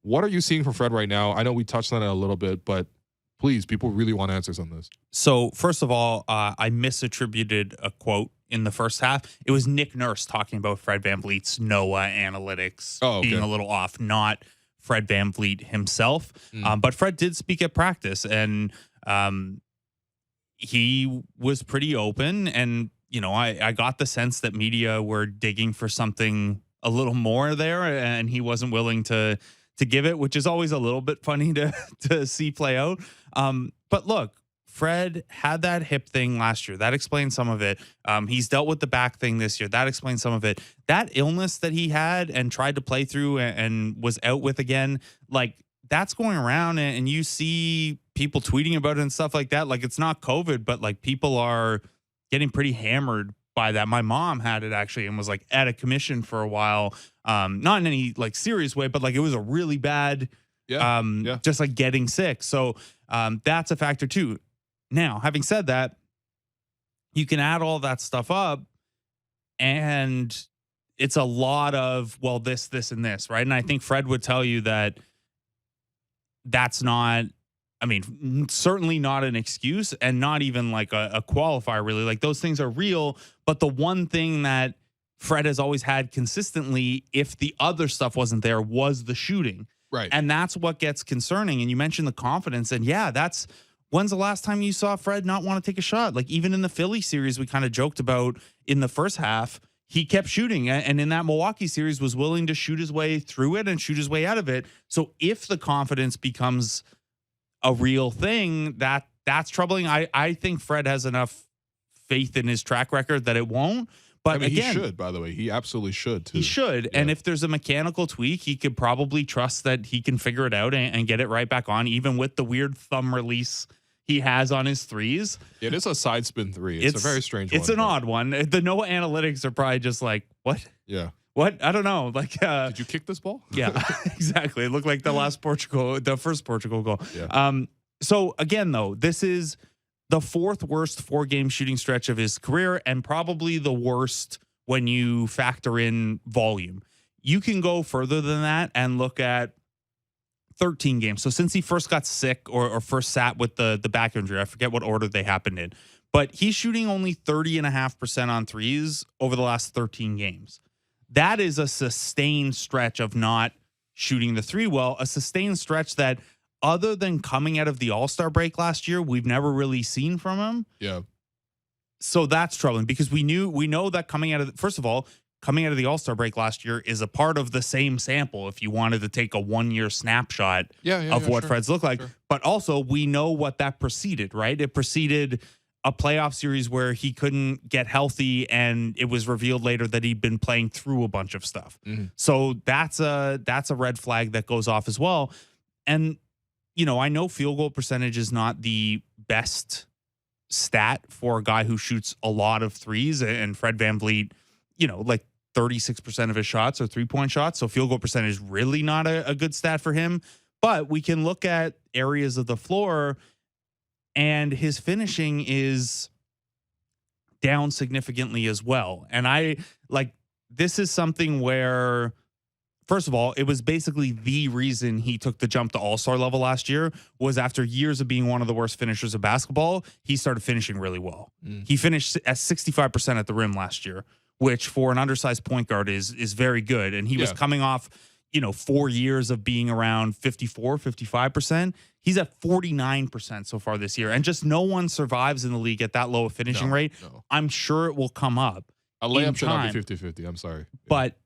What are you seeing from Fred right now? I know we touched on it a little bit, but please, people really want answers on this. So first of all, I misattributed a quote in the first half. It was Nick Nurse talking about Fred VanVleet's NOAA analytics being a little off, not Fred VanVleet himself. But Fred did speak at practice, and he was pretty open. And, you know, I got the sense that media were digging for something a little more there, and he wasn't willing to give it, which is always a little bit funny to see play out. But look, Fred had that hip thing last year. That explains some of it. He's dealt with the back thing this year. That explains some of it. That illness that he had and tried to play through and was out with again, like, that's going around, and you see people tweeting about it and stuff like that. Like, it's not COVID, but like, people are getting pretty hammered by that. My mom had it actually and was like at a commission for a while. Not in any like serious way, but like, it was a really bad, just like getting sick. So that's a factor too. Now, having said that, you can add all that stuff up, and it's a lot of, well, this, and this, right? And I think Fred would tell you that that's not, I mean, certainly not an excuse, and not even like a qualifier, really. Like, those things are real, but the one thing that Fred has always had consistently, if the other stuff wasn't there, was the shooting. Right. And that's what gets concerning. And you mentioned the confidence, and yeah, that's, when's the last time you saw Fred not want to take a shot? Like, even in the Philly series, we kind of joked about in the first half, he kept shooting. And in that Milwaukee series was willing to shoot his way through it and shoot his way out of it. So if the confidence becomes a real thing, that's troubling. I think Fred has enough faith in his track record that it won't. But I mean, again, he should, by the way. He absolutely should, too. He should. Yeah. And if there's a mechanical tweak, he could probably trust that he can figure it out and get it right back on, even with the weird thumb release he has on his threes. It is a side spin three. It's a very strange one. It's an odd one. The NOAA analytics are probably just like, what? Yeah. What? I don't know. Like, did you kick this ball? Yeah, exactly. It looked like the first Portugal goal. Yeah. So again, though, this is the fourth worst 4-game shooting stretch of his career, and probably the worst when you factor in volume. You can go further than that and look at 13 games. So since he first got sick or first sat with the back injury, I forget what order they happened in, but he's shooting only 30.5% on threes over the last 13 games. That is a sustained stretch of not shooting the three well, a sustained stretch that, other than coming out of the All-Star break last year, we've never really seen from him. Yeah. So that's troubling, because we know that coming out of the All-Star break last year is a part of the same sample if you wanted to take a 1-year snapshot of what Fred's looked like. Sure. But also, we know what that preceded, right? It preceded a playoff series where he couldn't get healthy, and it was revealed later that he'd been playing through a bunch of stuff. Mm-hmm. So that's a red flag that goes off as well. And, you know, I know field goal percentage is not the best stat for a guy who shoots a lot of threes, and Fred VanVleet, you know, like 36% of his shots are 3-point shots. So field goal percentage is really not a good stat for him. But we can look at areas of the floor, and his finishing is down significantly as well. And this is something where, first of all, it was basically the reason he took the jump to all-star level last year, was after years of being one of the worst finishers of basketball, he started finishing really well. He finished at 65% at the rim last year, which for an undersized point guard is very good. And he was coming off, 4 years of being around 54, 55%. He's at 49% so far this year. And just no one survives in the league at that low a finishing rate. No. I'm sure it will come up. A layup should not be 50-50. I'm sorry. But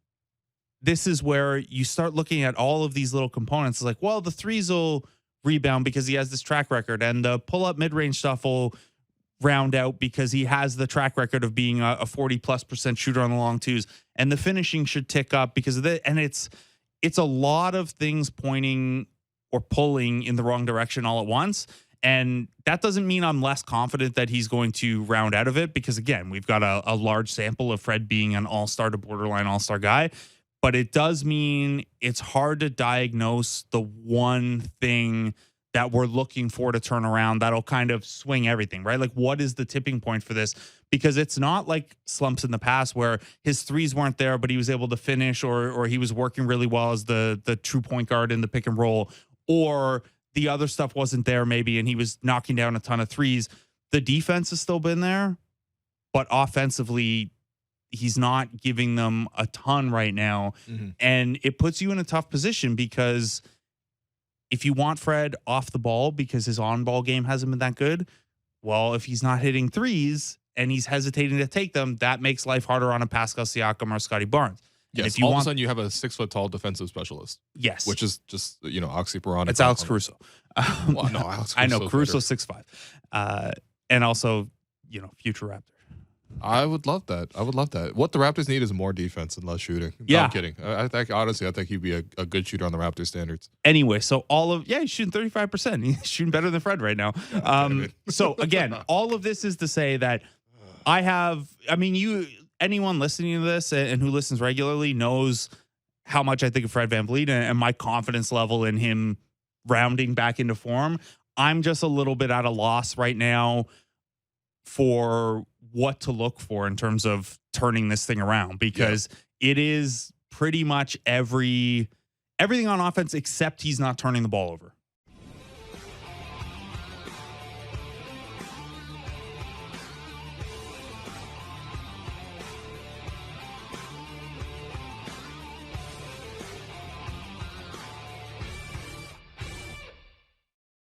this is where you start looking at all of these little components. It's like, well, the threes will rebound because he has this track record, and the pull-up mid-range stuff will round out because he has the track record of being a 40+% shooter on the long twos, and the finishing should tick up because of that. And it's a lot of things pointing or pulling in the wrong direction all at once. And that doesn't mean I'm less confident that he's going to round out of it, because again, we've got a large sample of Fred being an all-star to borderline all-star guy. But it does mean it's hard to diagnose the one thing that we're looking for to turn around that'll kind of swing everything, right? Like, what is the tipping point for this? Because it's not like slumps in the past where his threes weren't there, but he was able to finish, or he was working really well as the true point guard in the pick and roll, or the other stuff wasn't there maybe and he was knocking down a ton of threes. The defense has still been there, but offensively, he's not giving them a ton right now. Mm-hmm. And it puts you in a tough position because if you want Fred off the ball because his on-ball game hasn't been that good, well, if he's not hitting threes and he's hesitating to take them, that makes life harder on a Pascal Siakam or Scotty Barnes. Yes, if you all of a sudden you have a 6-foot-tall defensive specialist. Yes. Which is just, oxymoronic. It's Alex Caruso. Well, no, Alex Caruso. I know, Caruso 6'5". And also, future Raptor. I would love that. What the Raptors need is more defense and less shooting. No, Yeah. I'm kidding. I think he'd be a good shooter on the Raptors standards. Anyway, so he's shooting 35%. He's shooting better than Fred right now. So again, all of this is to say that anyone listening to this and who listens regularly knows how much I think of Fred VanVleet and my confidence level in him rounding back into form. I'm just a little bit at a loss right now for what to look for in terms of turning this thing around, because it is pretty much everything on offense except he's not turning the ball over.